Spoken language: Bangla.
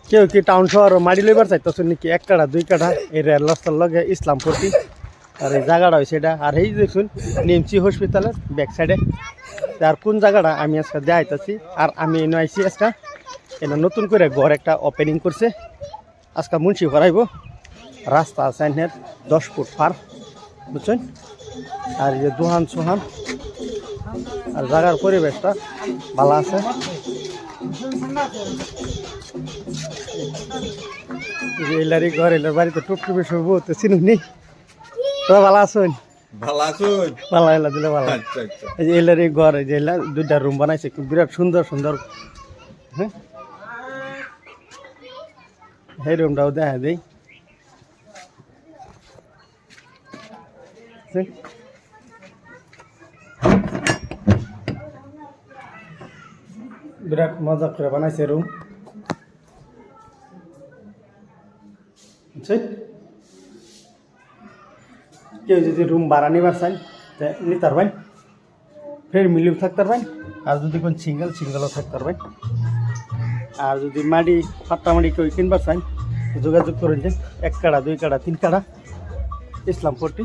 কেউ কি টাউন শহর মাড়ি লইবার চাইতেছ নাকি 1 কাঠা 2 কাঠা এই রেল রাস্তার লগে ইসলামপট্টি আর এই জায়গাটা হয়েছে এটা আর এই দেখুন নিমচি হসপিটালের ব্যাক সাইডে আর কোন জায়গাটা আমি আজকে দেখাইতেছি আর আমি এনে আইছি আজকে এটা নতুন করে ঘর একটা ওপেনিং করছে আজকে মুন্সি করাইব রাস্তা আছে 10 ফুট পার বুঝছেন আর এই যে দোহান সোহান আর জায়গার পরিবেশটা ভালো আছে এলারি ঘর এলার বাড়িতে টুকটুকি সব তো চিনুক নেই তোরা ভালো আছেন ভালো আছুন ভালো এলা দিলে ভালো আচ্ছা আচ্ছা এই যে এলারি ঘর এই যে এলা 2টা রুম বানাইছে বিরাট সুন্দর সুন্দর হ্যাঁ এই রুমটাও দেখা দেই বিরাট মজা করে বানাইছে রুম কেউ যদি রুম ভাড়া নিবার চান নিতে পারবেন ফের মিলিও থাকতে পারবেন আর যদি কোন সিঙ্গেলও থাকতে পারবেন আর যদি মাটি ফাট্টা মাটি কেউ কিনবার চান যোগাযোগ করেন যে 1 কাঠা 2 কাঠা 3 কাঠা ইসলামপট্টি